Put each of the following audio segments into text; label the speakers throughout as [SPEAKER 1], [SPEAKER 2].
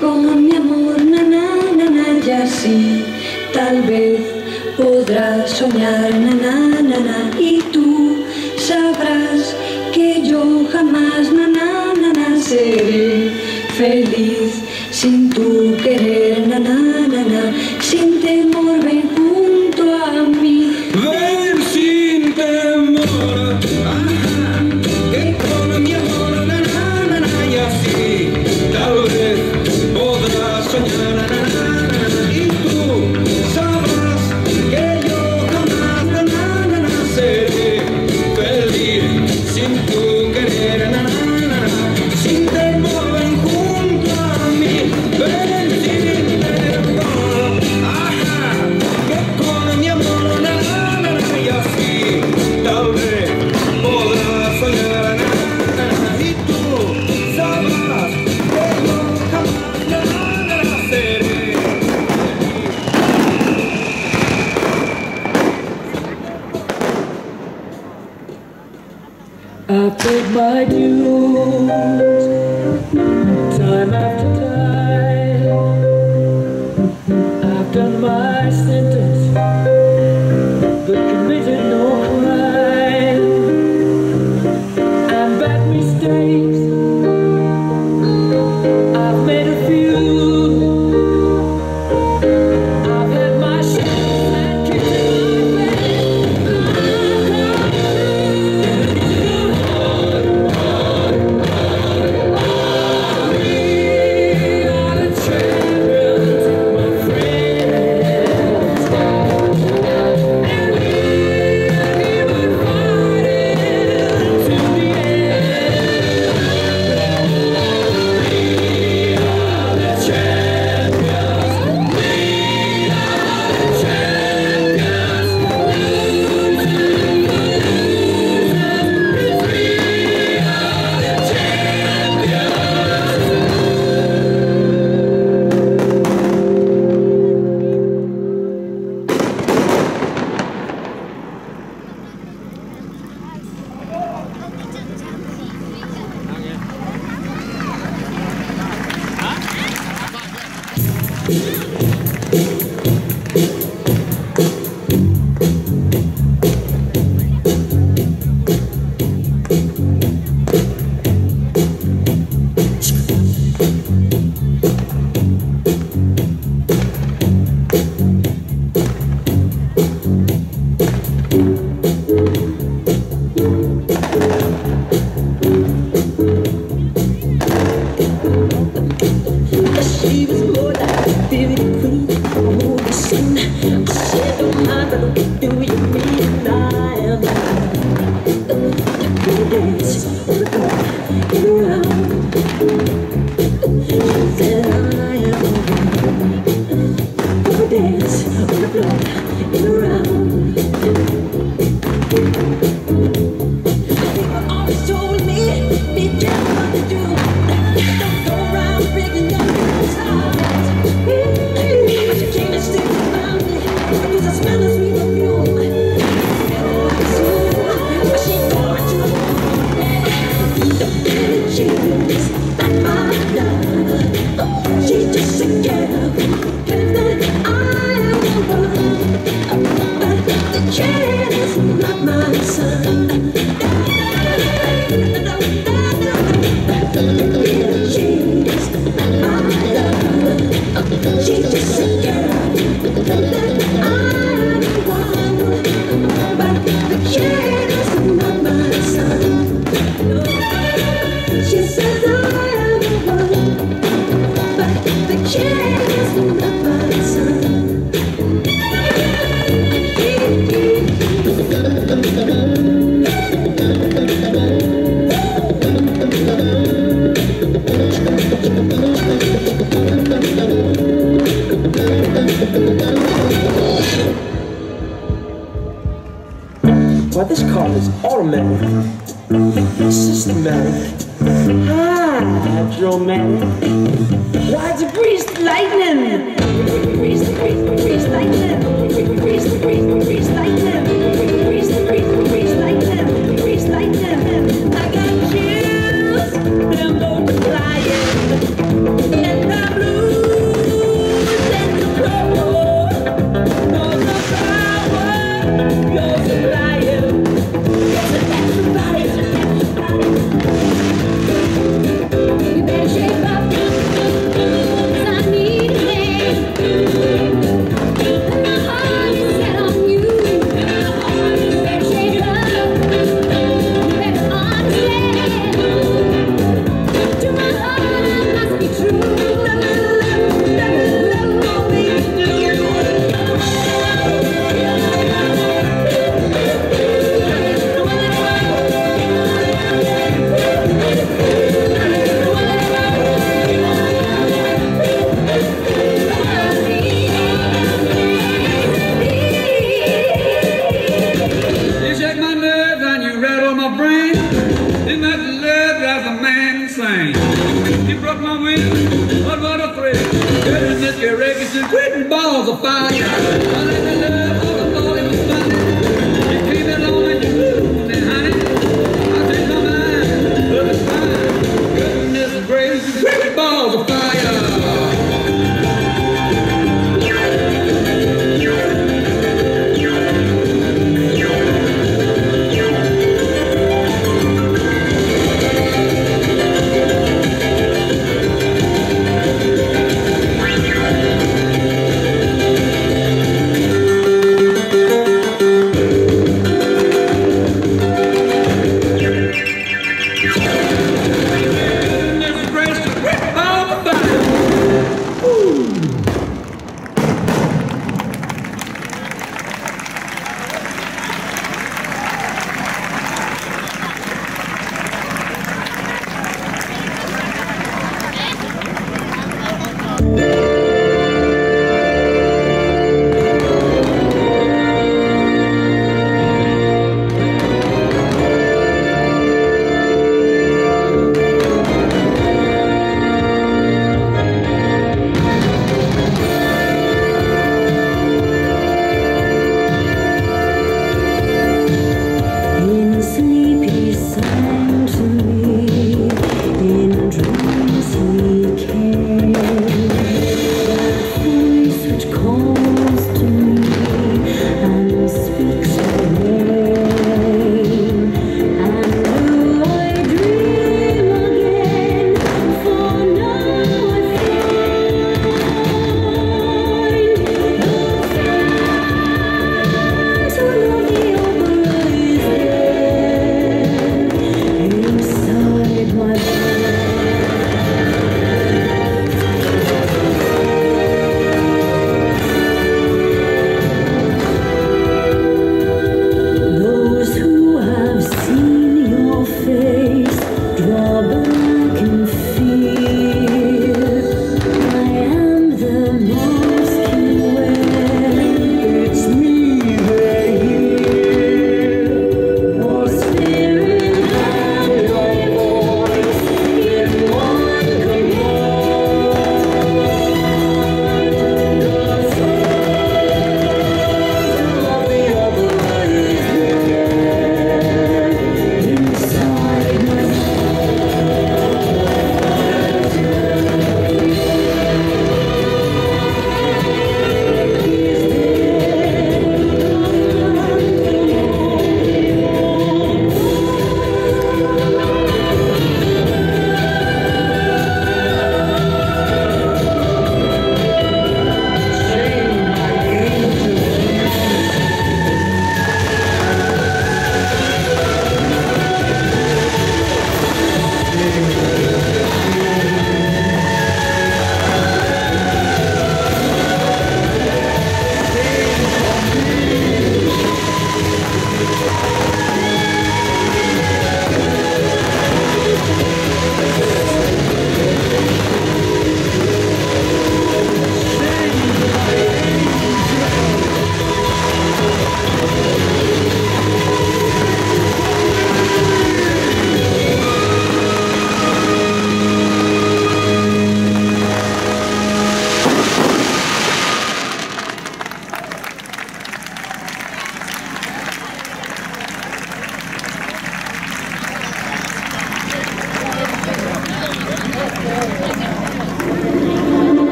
[SPEAKER 1] con mi amor, na, na, na, na, y así tal vez podrás soñar, na, na, na, na, y tú sabrás que yo jamás, na, na, na, na, seré feliz sin tu querer, na, na, na, na, sin temor, ven junto a mí.
[SPEAKER 2] Ven sin temor, que con mi amor, na, na, na, na, y así tal vez podrás soñar, na, na, na, na, y tú sabrás que yo jamás, na, na, na, na, seré feliz sin tu querer, na, na, na, na, sin temor, ven junto a mí, ven sin temor, que con mi amor, na, na, na, na, y así tal vez podrás soñar, na, na, na, y tú sabrás que yo jamás, na, na, na, seré.
[SPEAKER 3] I paid my dues, time after time. I've done my sentence, but committed no crime. And bad mistakes, I've made a few. I've had my share and kicked in my
[SPEAKER 1] She was more like a beauty queen, a movie scene. I said, don't mind, but what do you mean? I am the dance on the floor, around. She said, I am the dance on the floor, around. People always told me, be careful what you do. Don't go around breaking your but you can't stick around me because I smell the sweet perfume. But she going to don't really choose not my love. She's just a girl that I am the one. But the kid is not my son. She's not my love. She's just a girl that I'm the one, but the kid is not my son. She says I am the one, but the kid is not my son.
[SPEAKER 3] Well, this car is automatic, systematic, hydromatic. Why, it's a greased lightning! Grease lightning! Grease lightning! Grease lightning! Grease lightning! I got chills, they're multiplying, and the blue
[SPEAKER 2] Cherry records and quitting balls of fire. Falling in love, all the thought it was funny. You came along and you moved me, honey. I changed my mind, love is fine. Goodness gracious, quitting balls of fire.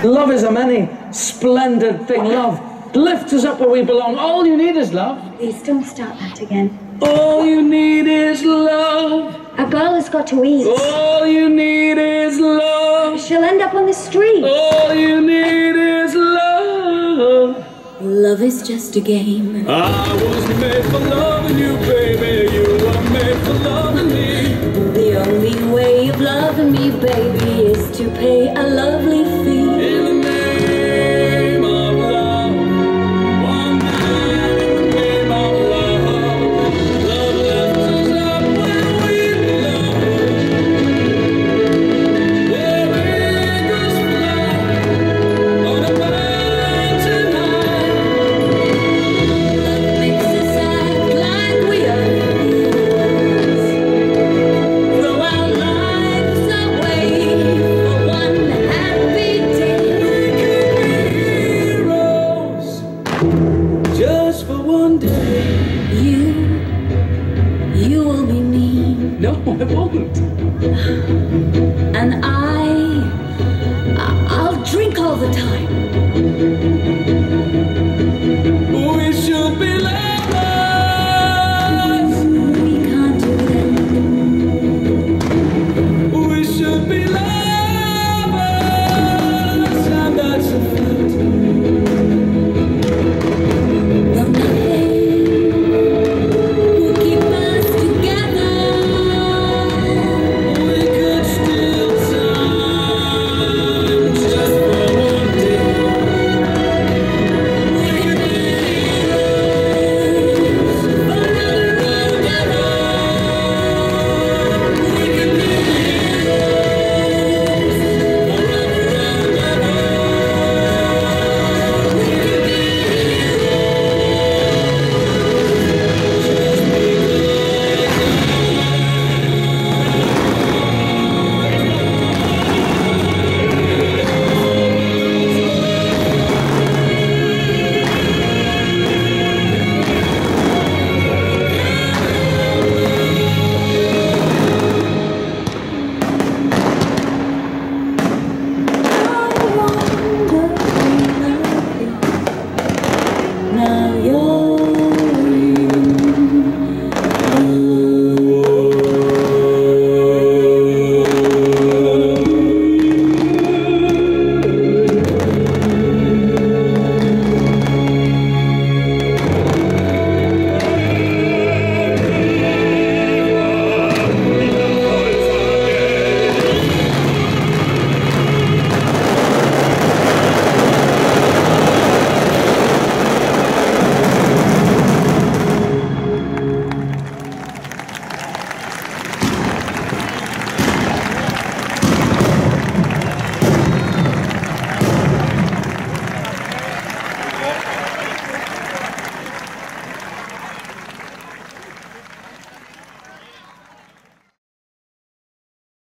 [SPEAKER 4] Love is a many splendid thing. Love lifts us up where we belong. All you need is love.
[SPEAKER 5] Please don't start that again.
[SPEAKER 4] All you need is love.
[SPEAKER 5] A girl has got to eat.
[SPEAKER 4] All you need is love.
[SPEAKER 5] She'll end up on the street.
[SPEAKER 4] All you need is love.
[SPEAKER 1] Love is just a game.
[SPEAKER 2] I was made for loving you, baby. You were made for loving me.
[SPEAKER 1] The only way of loving me, baby, is to pay a lovely